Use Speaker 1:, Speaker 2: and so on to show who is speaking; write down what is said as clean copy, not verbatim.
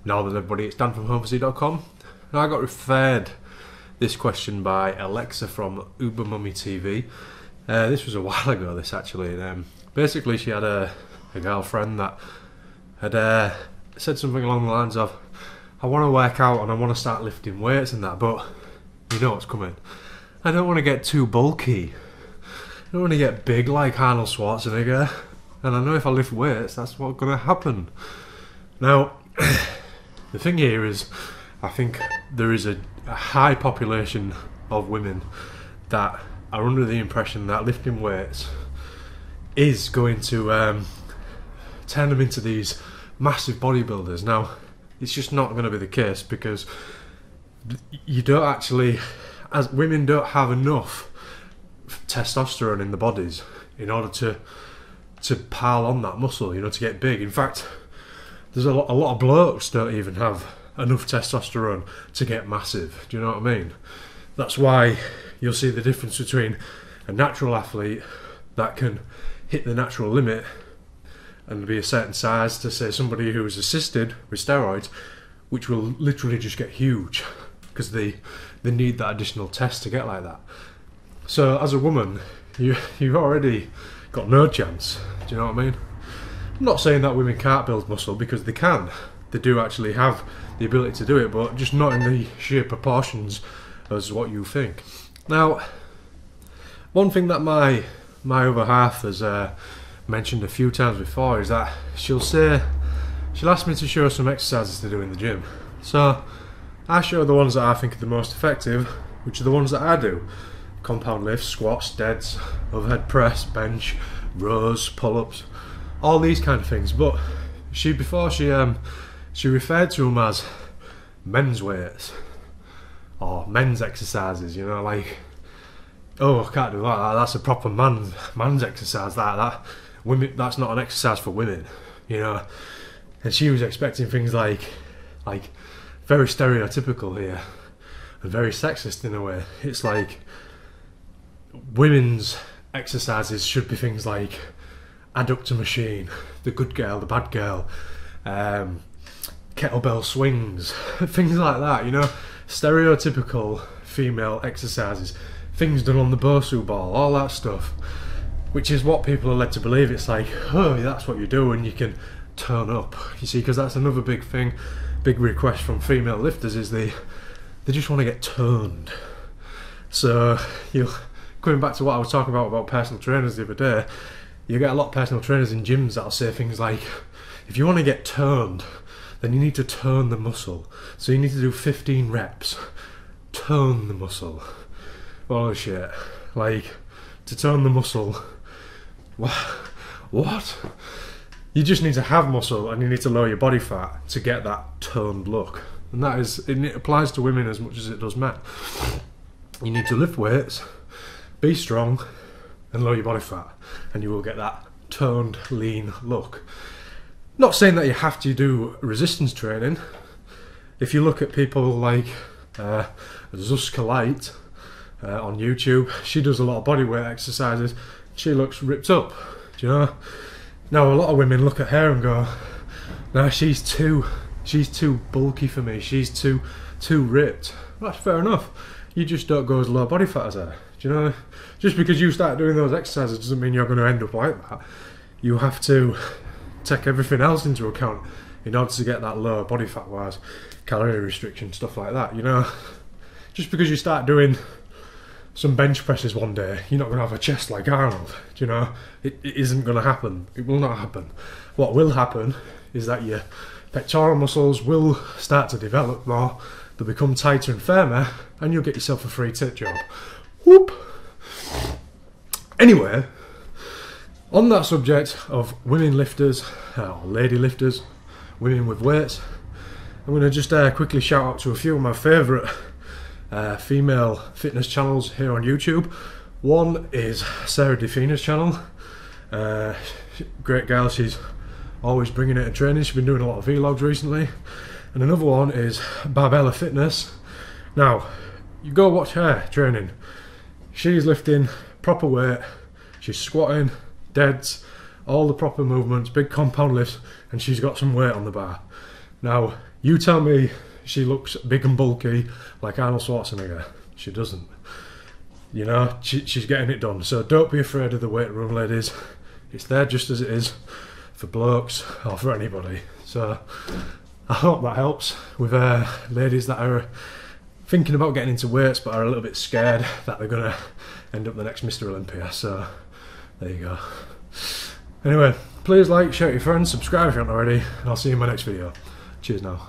Speaker 1: Now then everybody, it's Dan from homefacey.com. Now I got referred this question by Alexa from UbermummyTV. This was a while ago, this actually. Basically she had a girlfriend that had said something along the lines of, I want to work out and I want to start lifting weights and that, but you know what's coming. I don't want to get too bulky. I don't want to get big like Arnold Schwarzenegger. And I know if I lift weights, that's what's going to happen. Now, the thing here is, I think there is a high population of women that are under the impression that lifting weights is going to turn them into these massive bodybuilders. Now, it's just not going to be the case, because you don't actually, as women don't have enough testosterone in the bodies in order to pile on that muscle, you know, to get big. In fact, there's a lot of blokes don't even have enough testosterone to get massive. Do you know what I mean? That's why you'll see the difference between a natural athlete that can hit the natural limit and be a certain size to, say, somebody who is assisted with steroids, which will literally just get huge because they need that additional test to get like that. So as a woman, you've already got no chance. Do you know what I mean? I'm not saying that women can't build muscle, because they can. They do actually have the ability to do it, but just not in the sheer proportions as what you think. Now, one thing that my other half has mentioned a few times before is that she'll ask me to show some exercises to do in the gym. So I show the ones that I think are the most effective, which are the ones that I do. Compound lifts, squats, deads, overhead press, bench, rows, pull-ups, all these kind of things. But before she referred to them as men's weights or men's exercises, you know, like, oh, I can't do that, that's a proper man's exercise, that women, that's not an exercise for women, you know. And she was expecting things like very stereotypical here and very sexist in a way. It's like women's exercises should be things like adductor machine, the good girl, the bad girl, kettlebell swings, things like that, you know, stereotypical female exercises, things done on the Bosu ball, all that stuff, which is what people are led to believe. It's like, oh, that's what you do and you can turn up, you see, because that's another big thing, big request from female lifters, is they just want to get turned. So coming back to what I was talking about personal trainers the other day, you get a lot of personal trainers in gyms that'll say things like, if you want to get turned, then you need to turn the muscle. So you need to do 15 reps. Turn the muscle. Oh shit. Like, to turn the muscle. What? You just need to have muscle and you need to lower your body fat to get that turned look. And it applies to women as much as it does men. You need to lift weights, be strong, and lower your body fat, and you will get that toned, lean look. Not saying that you have to do resistance training. If you look at people like Zuska Light on YouTube, she does a lot of bodyweight exercises. She looks ripped up, do you know? Now a lot of women look at her and go, no, she's too bulky for me, she's too ripped. Well, that's fair enough. You just don't go as low body fat as her. Do you know? Just because you start doing those exercises doesn't mean you're going to end up like that. You have to take everything else into account in order to get that lower body fat wise, calorie restriction, stuff like that, you know. Just because you start doing some bench presses one day, you're not going to have a chest like Arnold, do you know. It isn't going to happen. It will not happen. What will happen is that your pectoral muscles will start to develop more, they'll become tighter and firmer, and you'll get yourself a free tit job. Whoop. Anyway, on that subject of women lifters, or lady lifters, women with weights, I'm going to just quickly shout out to a few of my favourite female fitness channels here on YouTube. One is Sarah Defina's channel. Great girl, she's always bringing it to training. She's been doing a lot of vlogs recently. And another one is Barbella Fitness. Now, you go watch her training. She's lifting proper weight, she's squatting, deads, all the proper movements, big compound lifts, and she's got some weight on the bar. Now, You tell me she looks big and bulky like Arnold Schwarzenegger. She doesn't. You know, she's getting it done. So don't be afraid of the weight room, ladies. It's there just as it is for blokes or for anybody. So I hope that helps with ladies that are thinking about getting into weights but are a little bit scared that they're going to end up the next Mr. Olympia. So there you go. Anyway, please like, share with your friends, subscribe if you haven't already, and I'll see you in my next video. Cheers now.